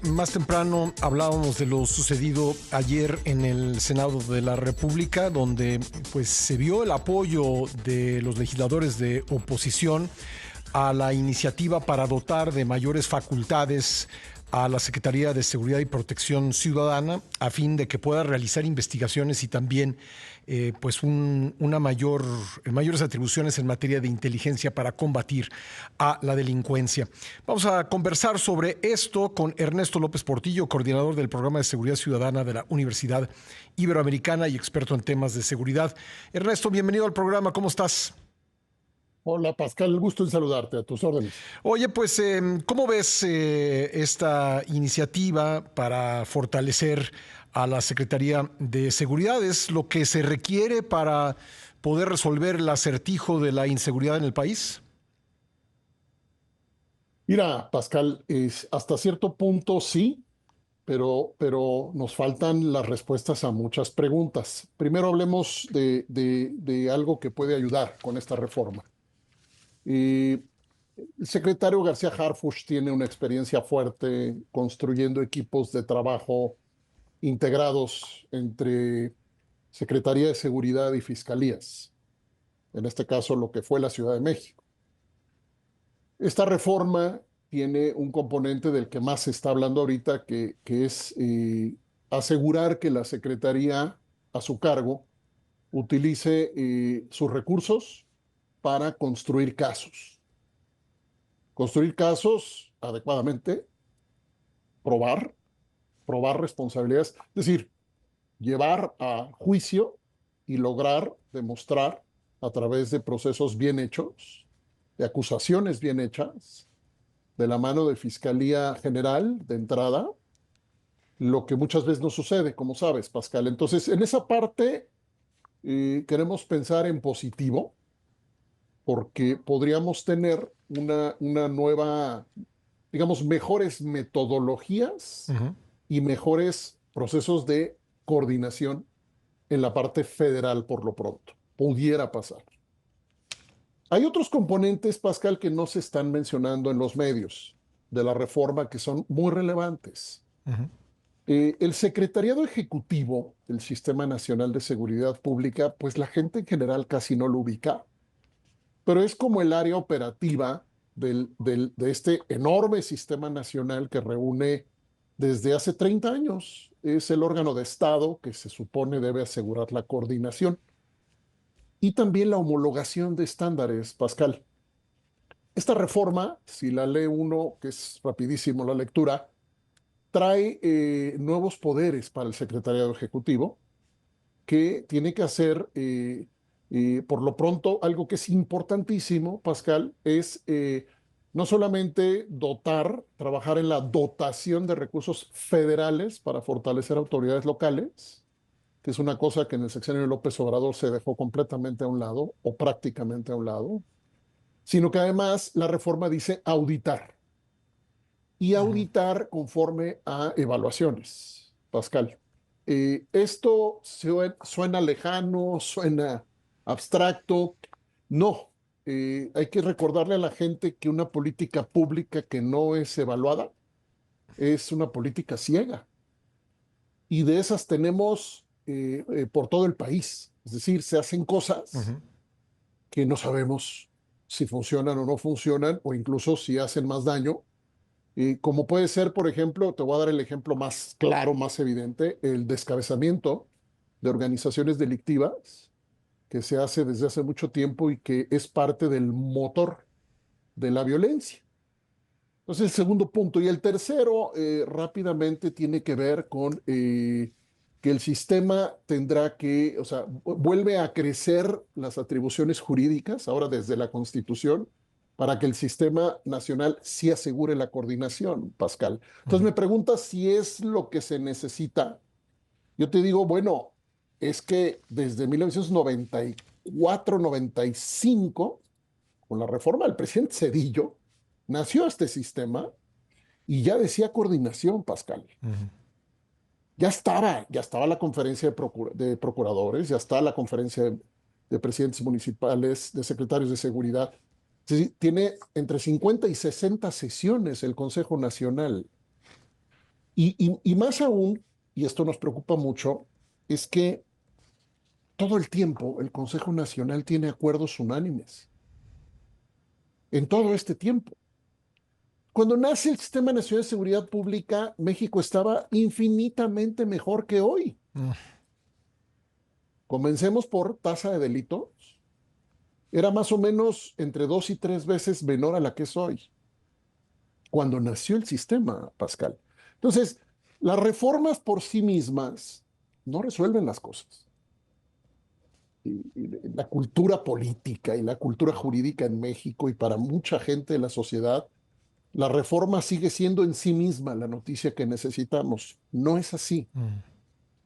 más temprano hablábamos de lo sucedido ayer en el Senado de la República, donde pues se vio el apoyo de los legisladores de oposición a la iniciativa para dotar de mayores facultades a la Secretaría de Seguridad y Protección Ciudadana a fin de que pueda realizar investigaciones y también mayores atribuciones en materia de inteligencia para combatir a la delincuencia. Vamos a conversar sobre esto con Ernesto López Portillo, coordinador del Programa de Seguridad Ciudadana de la Universidad Iberoamericana y experto en temas de seguridad. Ernesto, bienvenido al programa, ¿cómo estás? Hola Pascal, gusto en saludarte, a tus órdenes. Oye, pues, ¿cómo ves esta iniciativa para fortalecer a la Secretaría de Seguridad? ¿Es lo que se requiere para poder resolver el acertijo de la inseguridad en el país? Mira, Pascal, hasta cierto punto sí, pero nos faltan las respuestas a muchas preguntas. Primero hablemos de algo que puede ayudar con esta reforma. El secretario García Harfuch tiene una experiencia fuerte construyendo equipos de trabajo integrados entre Secretaría de Seguridad y Fiscalías, en este caso lo que fue la Ciudad de México. Esta reforma tiene un componente del que más se está hablando ahorita, que es asegurar que la Secretaría a su cargo utilice sus recursos para construir casos. Construir casos adecuadamente, probar, probar responsabilidades, es decir, llevar a juicio y lograr demostrar a través de procesos bien hechos, de acusaciones bien hechas, de la mano de Fiscalía General de entrada, lo que muchas veces no sucede, como sabes, Pascal. Entonces, en esa parte queremos pensar en positivo, porque podríamos tener una nueva, digamos, mejores metodologías Ujú. y mejores procesos de coordinación en la parte federal por lo pronto. Pudiera pasar. Hay otros componentes, Pascal, que no se están mencionando en los medios de la reforma que son muy relevantes. Ujú. El Secretariado Ejecutivo del Sistema Nacional de Seguridad Pública, pues la gente en general casi no lo ubica, pero es como el área operativa de este enorme sistema nacional que reúne desde hace 30 años. Es el órgano de Estado que se supone debe asegurar la coordinación y también la homologación de estándares, Pascal. Esta reforma, si la lee uno, que es rapidísimo la lectura, trae nuevos poderes para el Secretariado Ejecutivo, que tiene que hacer, por lo pronto, algo que es importantísimo, Pascal, es no solamente trabajar en la dotación de recursos federales para fortalecer autoridades locales, que es una cosa que en el sexenio de López Obrador se dejó completamente a un lado, o prácticamente a un lado, sino que además la reforma dice auditar, y Ujú. auditar conforme a evaluaciones, Pascal. Esto suena lejano, suena abstracto. No, hay que recordarle a la gente que una política pública que no es evaluada es una política ciega. Y de esas tenemos por todo el país. Es decir, se hacen cosas Ujú. que no sabemos si funcionan o no funcionan, o incluso si hacen más daño. Como puede ser, por ejemplo, te voy a dar el ejemplo más claro, más evidente, el descabezamiento de organizaciones delictivas que se hace desde hace mucho tiempo y que es parte del motor de la violencia. Entonces, el segundo punto. Y el tercero, rápidamente, tiene que ver con que el sistema tendrá que, o sea, vuelve a crecer las atribuciones jurídicas, ahora desde la Constitución, para que el sistema nacional sí asegure la coordinación, Pascal. Entonces, Ujú. me preguntas si es lo que se necesita. Yo te digo, bueno, es que desde 1994-95, con la reforma del presidente Cedillo, nació este sistema y ya decía coordinación, Pascal. Ujú. Ya estaba la conferencia de procuradores, ya está la conferencia de presidentes municipales, de secretarios de seguridad. Sí, tiene entre 50 y 60 sesiones el Consejo Nacional. Y más aún, y esto nos preocupa mucho, es que todo el tiempo el Consejo Nacional tiene acuerdos unánimes, en todo este tiempo. Cuando nace el Sistema Nacional de Seguridad Pública, México estaba infinitamente mejor que hoy. Mm. Comencemos por tasa de delitos. Era más o menos entre 2 y 3 veces menor a la que es hoy, cuando nació el sistema, Pascal. Entonces, las reformas por sí mismas no resuelven las cosas. Y la cultura política y la cultura jurídica en México y para mucha gente de la sociedad, la reforma sigue siendo en sí misma la noticia que necesitamos. No es así. Mm.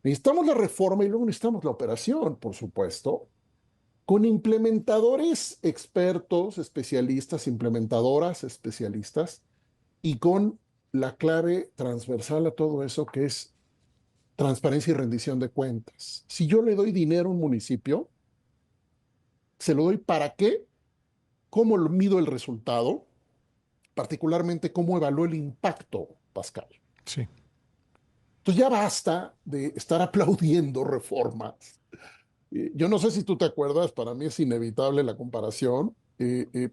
Necesitamos la reforma y luego necesitamos la operación, por supuesto, con implementadores expertos, especialistas, implementadoras especialistas, y con la clave transversal a todo eso que es transparencia y rendición de cuentas. Si yo le doy dinero a un municipio, se lo doy para qué, cómo mido el resultado, particularmente cómo evalúo el impacto, Pascal. Sí. Entonces ya basta de estar aplaudiendo reformas. Yo no sé si tú te acuerdas, para mí es inevitable la comparación,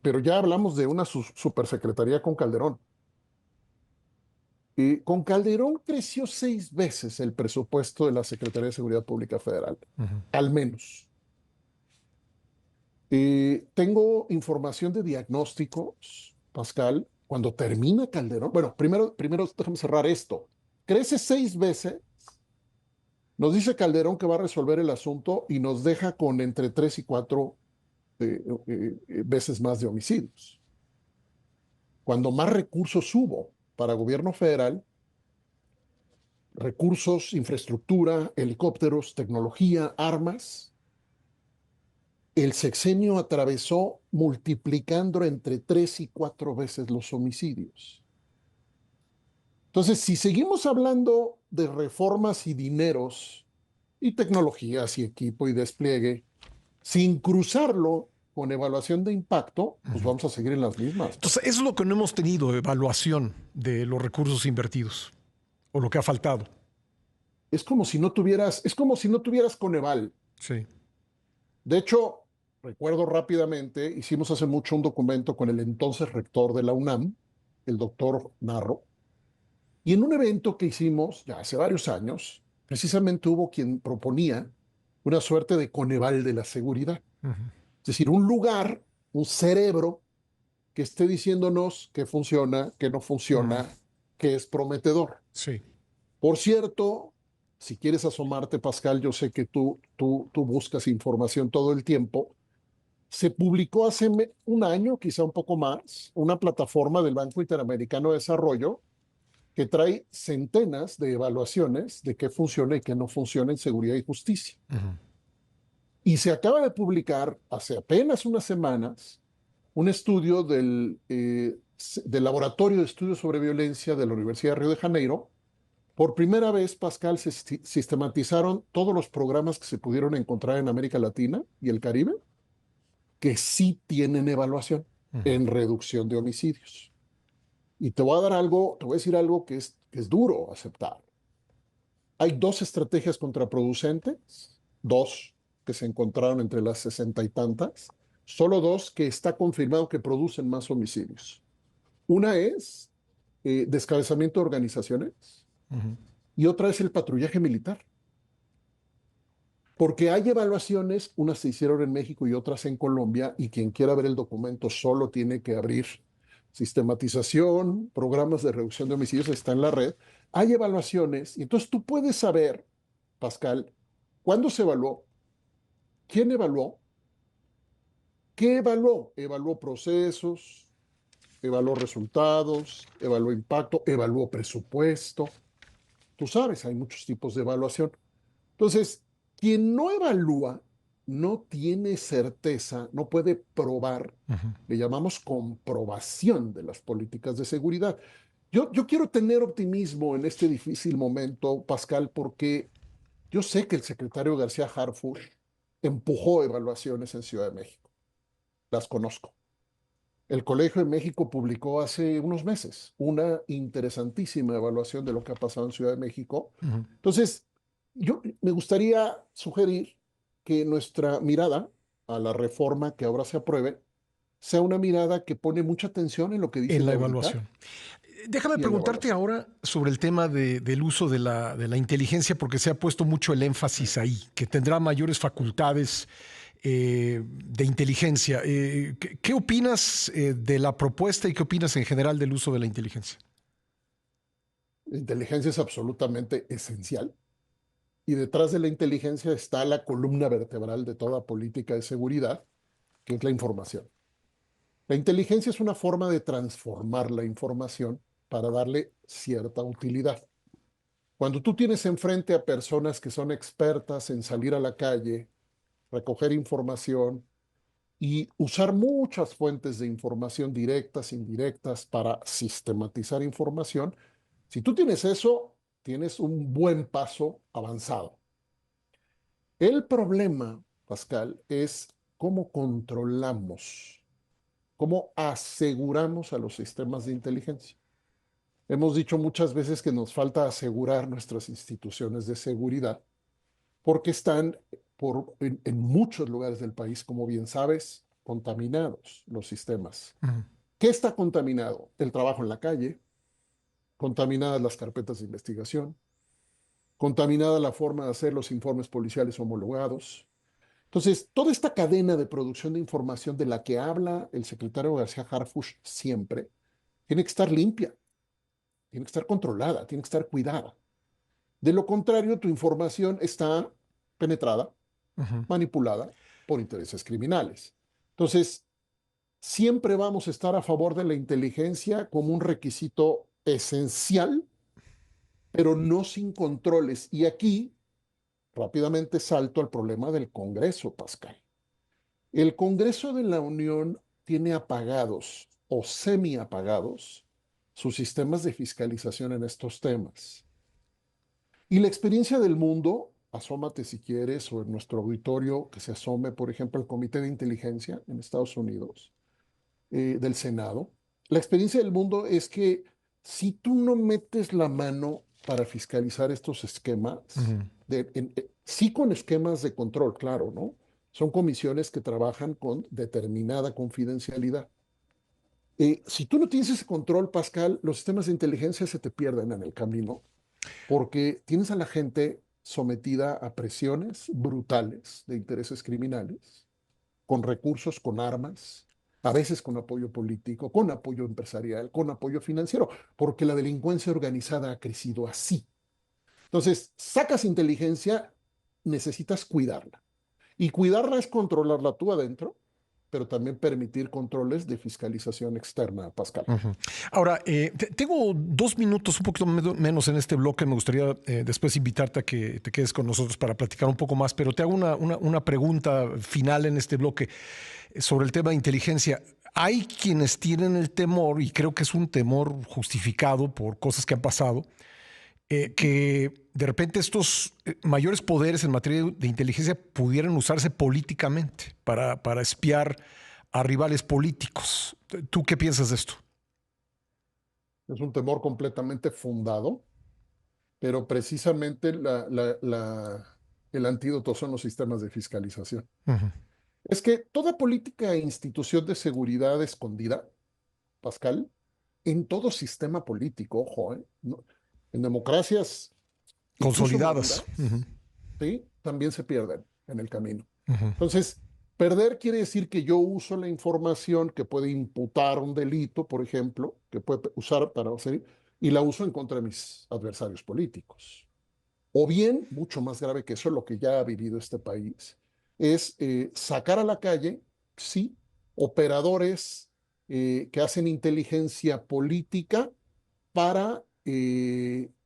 pero ya hablamos de una supersecretaría con Calderón. Con Calderón creció 6 veces el presupuesto de la Secretaría de Seguridad Pública Federal, Ujú. al menos. Tengo información de diagnósticos, Pascal, cuando termina Calderón. Bueno, primero déjame cerrar esto. Crece 6 veces, nos dice Calderón que va a resolver el asunto y nos deja con entre 3 y 4 veces más de homicidios. Cuando más recursos hubo para gobierno federal, recursos, infraestructura, helicópteros, tecnología, armas, el sexenio atravesó multiplicando entre 3 y 4 veces los homicidios. Entonces, si seguimos hablando de reformas y dineros y tecnologías y equipo y despliegue, sin cruzarlo con evaluación de impacto, pues Ujú. vamos a seguir en las mismas. Entonces, eso es lo que no hemos tenido, evaluación de los recursos invertidos o lo que ha faltado. Es como si no tuvieras Coneval. Sí. De hecho, recuerdo rápidamente, hicimos hace mucho un documento con el entonces rector de la UNAM, el doctor Narro, y en un evento que hicimos ya hace varios años, precisamente hubo quien proponía una suerte de Coneval de la seguridad. Ujú. Es decir, un lugar, un cerebro que esté diciéndonos qué funciona, qué no Mm. funciona, qué es prometedor. Sí. Por cierto, si quieres asomarte, Pascal, yo sé que tú buscas información todo el tiempo. Se publicó hace un año, quizá un poco más, una plataforma del Banco Interamericano de Desarrollo que trae centenas de evaluaciones de qué funciona y qué no funciona en seguridad y justicia. Ujú. Y se acaba de publicar hace apenas unas semanas un estudio del Laboratorio de Estudios sobre Violencia de la Universidad de Río de Janeiro. Por primera vez, Pascal, se sistematizaron todos los programas que se pudieron encontrar en América Latina y el Caribe que sí tienen evaluación Ujú. en reducción de homicidios. Y te voy a dar algo, te voy a decir algo que es duro aceptar. Hay 2 estrategias contraproducentes, dos que se encontraron entre las 60 y tantas, solo dos que está confirmado que producen más homicidios. Una es descabezamiento de organizaciones Ujú. y otra es el patrullaje militar. Porque hay evaluaciones, unas se hicieron en México y otras en Colombia, y quien quiera ver el documento solo tiene que abrir sistematización, programas de reducción de homicidios, está en la red. Hay evaluaciones, y entonces tú puedes saber, Pascal, cuándo se evaluó, quién evaluó, qué evaluó. Evaluó procesos, evaluó resultados, evaluó impacto, evaluó presupuesto. Tú sabes, hay muchos tipos de evaluación. Entonces, quien no evalúa no tiene certeza, no puede probar, Ujú. le llamamos comprobación de las políticas de seguridad. Yo quiero tener optimismo en este difícil momento, Pascal, porque yo sé que el secretario García Harfuch empujó evaluaciones en Ciudad de México, las conozco. El Colegio de México publicó hace unos meses una interesantísima evaluación de lo que ha pasado en Ciudad de México. Ujú. Entonces, yo me gustaría sugerir que nuestra mirada a la reforma que ahora se apruebe sea una mirada que pone mucha atención en lo que dice En el la auditar evaluación. Déjame y en la preguntarte evaluación. ahora sobre el tema del uso de la inteligencia, porque se ha puesto mucho el énfasis ahí, que tendrá mayores facultades de inteligencia. ¿Qué opinas de la propuesta y qué opinas en general del uso de la inteligencia? La inteligencia es absolutamente esencial y detrás de la inteligencia está la columna vertebral de toda política de seguridad, que es la información. La inteligencia es una forma de transformar la información para darle cierta utilidad. Cuando tú tienes enfrente a personas que son expertas en salir a la calle, recoger información y usar muchas fuentes de información directas, indirectas, para sistematizar información, si tú tienes eso, tienes un buen paso avanzado. El problema, Pascal, es cómo controlamos, cómo aseguramos a los sistemas de inteligencia. Hemos dicho muchas veces que nos falta asegurar nuestras instituciones de seguridad porque están en muchos lugares del país, como bien sabes, contaminados los sistemas. Ujú. ¿Qué está contaminado? El trabajo en la calle, contaminadas las carpetas de investigación, contaminada la forma de hacer los informes policiales homologados. Entonces, toda esta cadena de producción de información de la que habla el secretario García Harfuch siempre, tiene que estar limpia, tiene que estar controlada, tiene que estar cuidada. De lo contrario, tu información está penetrada, Ujú. manipulada por intereses criminales. Entonces, siempre vamos a estar a favor de la inteligencia como un requisito esencial, pero no sin controles. Y aquí rápidamente salto al problema del Congreso, Pascal. El Congreso de la Unión tiene apagados o semi-apagados sus sistemas de fiscalización en estos temas. Y la experiencia del mundo, asómate si quieres, o en nuestro auditorio que se asome, por ejemplo, al Comité de Inteligencia en Estados Unidos, del Senado. La experiencia del mundo es que si tú no metes la mano para fiscalizar estos esquemas, Ujú. sí con esquemas de control, claro, ¿no? Son comisiones que trabajan con determinada confidencialidad. Si tú no tienes ese control, Pascal, los sistemas de inteligencia se te pierden en el camino porque tienes a la gente sometida a presiones brutales de intereses criminales, con recursos, con armas, a veces con apoyo político, con apoyo empresarial, con apoyo financiero, porque la delincuencia organizada ha crecido así. Entonces, sacas inteligencia, necesitas cuidarla. Y cuidarla es controlarla tú adentro, pero también permitir controles de fiscalización externa, Pascal. Ujú. Ahora, tengo 2 minutos, un poquito menos en este bloque. Me gustaría después invitarte a que te quedes con nosotros para platicar un poco más, pero te hago una pregunta final en este bloque sobre el tema de inteligencia. Hay quienes tienen el temor, y creo que es un temor justificado por cosas que han pasado, que de repente estos mayores poderes en materia de inteligencia pudieran usarse políticamente para espiar a rivales políticos. ¿Tú qué piensas de esto? Es un temor completamente fundado, pero precisamente el antídoto son los sistemas de fiscalización. Ujú. Es que toda política e institución de seguridad escondida, Pascal, en todo sistema político, ojo, no, en democracias incluso Consolidadas. Ujú. maduras, ¿sí? También se pierden en el camino. Ujú. Entonces, perder quiere decir que yo uso la información que puede imputar un delito, por ejemplo, que puede usar para hacer, y la uso en contra de mis adversarios políticos. O bien, mucho más grave que eso, lo que ya ha vivido este país, es sacar a la calle, sí, operadores que hacen inteligencia política para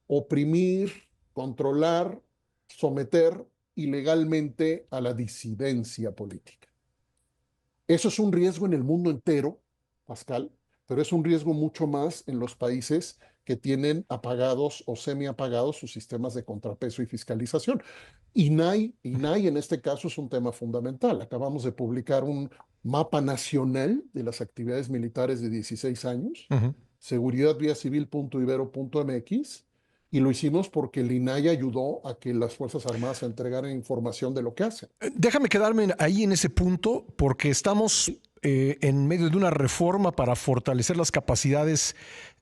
oprimir, controlar, someter ilegalmente a la disidencia política. Eso es un riesgo en el mundo entero, Pascal, pero es un riesgo mucho más en los países que tienen apagados o semiapagados sus sistemas de contrapeso y fiscalización. INAI en este caso es un tema fundamental. Acabamos de publicar un mapa nacional de las actividades militares de 16 años, Ujú. seguridadviacivil.ibero.mx, y lo hicimos porque el INAI ayudó a que las Fuerzas Armadas entregaran información de lo que hacen. Déjame quedarme ahí en ese punto porque estamos en medio de una reforma para fortalecer las capacidades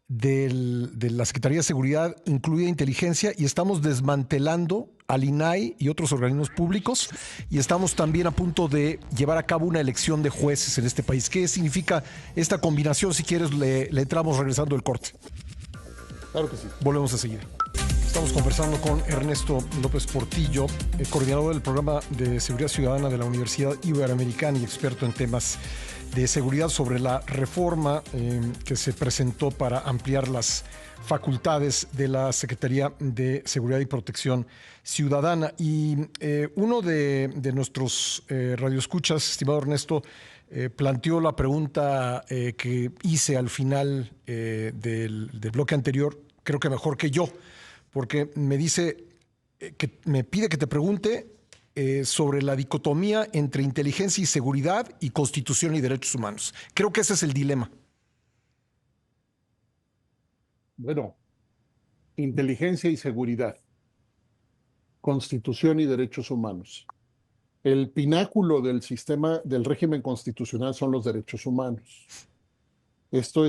de la Secretaría de Seguridad, incluida inteligencia, y estamos desmantelando al INAI y otros organismos públicos, y estamos también a punto de llevar a cabo una elección de jueces en este país. ¿Qué significa esta combinación? Si quieres, le entramos regresando el corte. Claro que sí. Volvemos a seguir. Estamos conversando con Ernesto López Portillo, coordinador del programa de seguridad ciudadana de la Universidad Iberoamericana y experto en temas de seguridad, sobre la reforma que se presentó para ampliar las facultades de la Secretaría de Seguridad y Protección Ciudadana. Y uno de nuestros radioescuchas, estimado Ernesto, planteó la pregunta que hice al final del bloque anterior, creo que mejor que yo, porque me dice que me pide que te pregunte sobre la dicotomía entre inteligencia y seguridad y constitución y derechos humanos. Creo que ese es el dilema. Bueno, inteligencia y seguridad, constitución y derechos humanos. El pináculo del sistema del régimen constitucional son los derechos humanos. Esto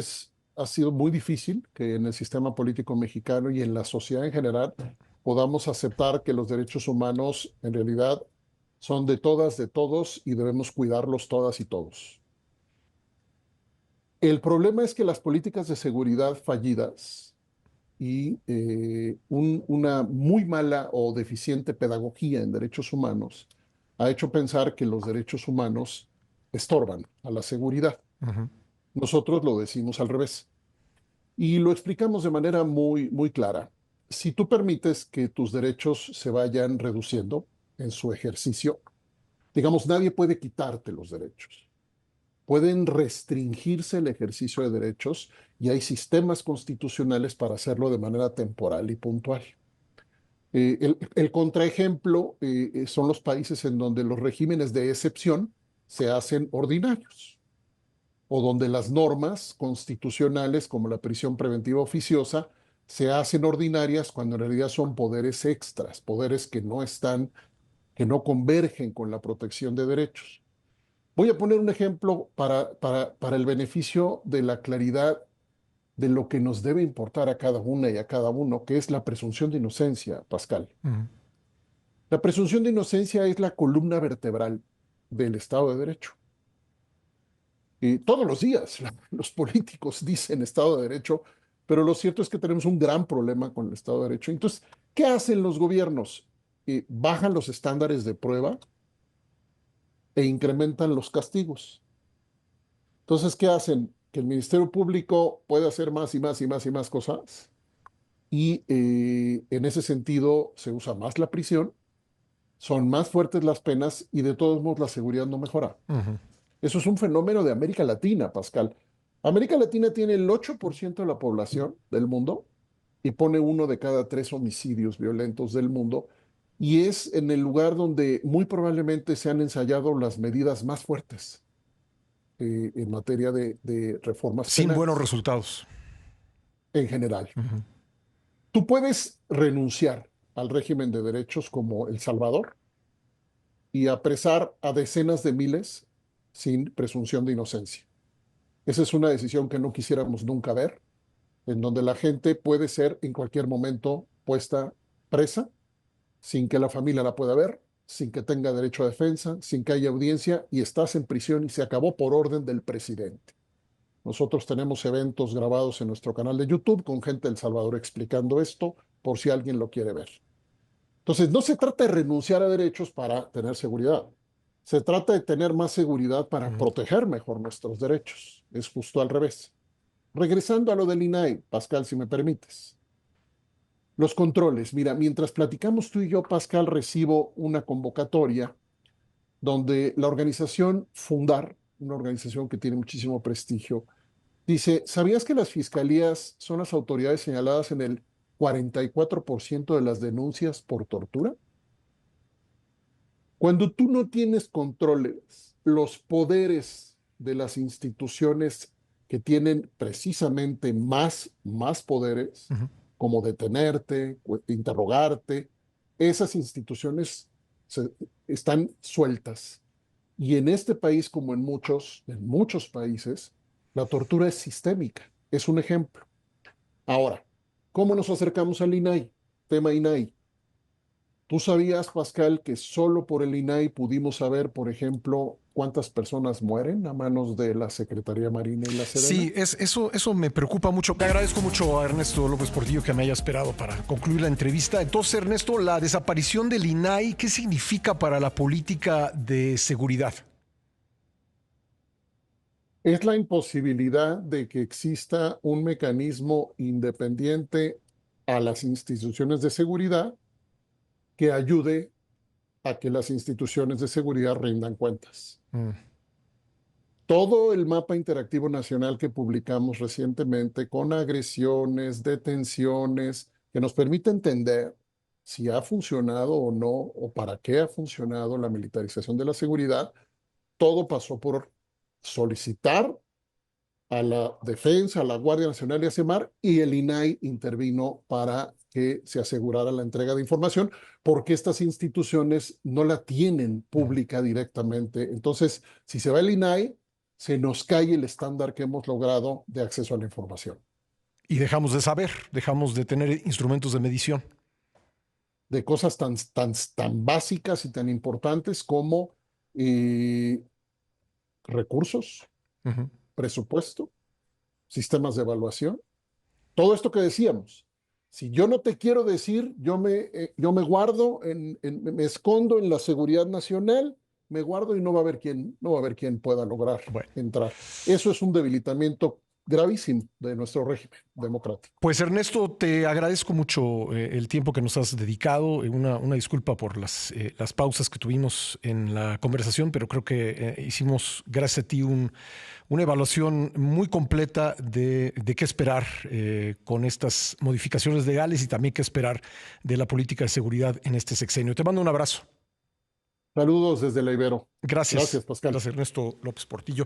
ha sido muy difícil que en el sistema político mexicano y en la sociedad en general podamos aceptar que los derechos humanos en realidad son de todas, de todos, y debemos cuidarlos todas y todos. El problema es que las políticas de seguridad fallidas y una muy mala o deficiente pedagogía en derechos humanos ha hecho pensar que los derechos humanos estorban a la seguridad. Uh-huh. Nosotros lo decimos al revés. Y lo explicamos de manera muy, muy clara. Si tú permites que tus derechos se vayan reduciendo en su ejercicio, digamos, nadie puede quitarte los derechos. Pueden restringirse el ejercicio de derechos y hay sistemas constitucionales para hacerlo de manera temporal y puntual. El contraejemplo son los países en donde los regímenes de excepción se hacen ordinarios, o donde las normas constitucionales, como la prisión preventiva oficiosa, se hacen ordinarias cuando en realidad son poderes extras, poderes que no convergen con la protección de derechos. Voy a poner un ejemplo para el beneficio de la claridad de lo que nos debe importar a cada una y a cada uno, que es la presunción de inocencia, Pascal. Uh-huh. La presunción de inocencia es la columna vertebral del Estado de Derecho. Y todos los días los políticos dicen Estado de Derecho, pero lo cierto es que tenemos un gran problema con el Estado de Derecho. Entonces, ¿qué hacen los gobiernos? Bajan los estándares de prueba e incrementan los castigos. Entonces, ¿qué hacen? Que el Ministerio Público puede hacer más y más y más y más cosas. Y en ese sentido se usa más la prisión, son más fuertes las penas y de todos modos la seguridad no mejora. Uh-huh. Eso es un fenómeno de América Latina, Pascal. América Latina tiene el 8% de la población del mundo y pone 1 de cada 3 homicidios violentos del mundo. Y es en el lugar donde muy probablemente se han ensayado las medidas más fuertes en materia de reformas Sin penales buenos resultados. en general. Uh-huh. Tú puedes renunciar al régimen de derechos como El Salvador y apresar a decenas de miles sin presunción de inocencia. Esa es una decisión que no quisiéramos nunca ver, en donde la gente puede ser en cualquier momento puesta presa sin que la familia la pueda ver, sin que tenga derecho a defensa, sin que haya audiencia, y estás en prisión y se acabó por orden del presidente. Nosotros tenemos eventos grabados en nuestro canal de YouTube con gente de El Salvador explicando esto por si alguien lo quiere ver. Entonces, no se trata de renunciar a derechos para tener seguridad. Se trata de tener más seguridad para proteger mejor nuestros derechos. Es justo al revés. Regresando a lo del INAI, Pascal, si me permites. Los controles. Mira, mientras platicamos tú y yo, Pascal, recibo una convocatoria donde la organización Fundar, una organización que tiene muchísimo prestigio, Dice, ¿sabías que las fiscalías son las autoridades señaladas en el 44% de las denuncias por tortura? Cuando tú no tienes controles, los poderes de las instituciones que tienen precisamente más poderes, Ujú. como detenerte, interrogarte, esas instituciones están sueltas. Y en este país, como en muchos países, la tortura es sistémica. Es un ejemplo. Ahora, ¿cómo nos acercamos al INAI? Tema INAI. ¿Tú sabías, Pascal, que solo por el INAI pudimos saber, por ejemplo, cuántas personas mueren a manos de la Secretaría Marina y la Sedena? Sí, eso me preocupa mucho. Te agradezco mucho a Ernesto López Portillo que me haya esperado para concluir la entrevista. Entonces, Ernesto, la desaparición del INAI, ¿qué significa para la política de seguridad? Es la imposibilidad de que exista un mecanismo independiente a las instituciones de seguridad que ayude a que las instituciones de seguridad rindan cuentas. Mm. Todo el mapa interactivo nacional que publicamos recientemente con agresiones, detenciones, que nos permite entender si ha funcionado o no, o para qué ha funcionado la militarización de la seguridad, todo pasó por solicitar a la Defensa, a la Guardia Nacional y a CEMAR, y el INAI intervino para que se asegurara la entrega de información, porque estas instituciones no la tienen pública directamente. Entonces, si se va el INAI, se nos cae el estándar que hemos logrado de acceso a la información. Y dejamos de saber, dejamos de tener instrumentos de medición. De cosas tan básicas y tan importantes como eh, recursos, Ujú. presupuesto, sistemas de evaluación. Todo esto que decíamos, si yo no te quiero decir, yo me guardo, me escondo en la seguridad nacional, me guardo y no va a haber quien pueda lograr Bueno, entrar. Eso es un debilitamiento gravísimo de nuestro régimen democrático. pues Ernesto, te agradezco mucho el tiempo que nos has dedicado. Una disculpa por las pausas que tuvimos en la conversación, pero creo que hicimos, gracias a ti, una evaluación muy completa de qué esperar con estas modificaciones legales y también qué esperar de la política de seguridad en este sexenio. Te mando un abrazo. Saludos desde la Ibero. Gracias. Gracias, Pascal. Gracias, Ernesto López Portillo.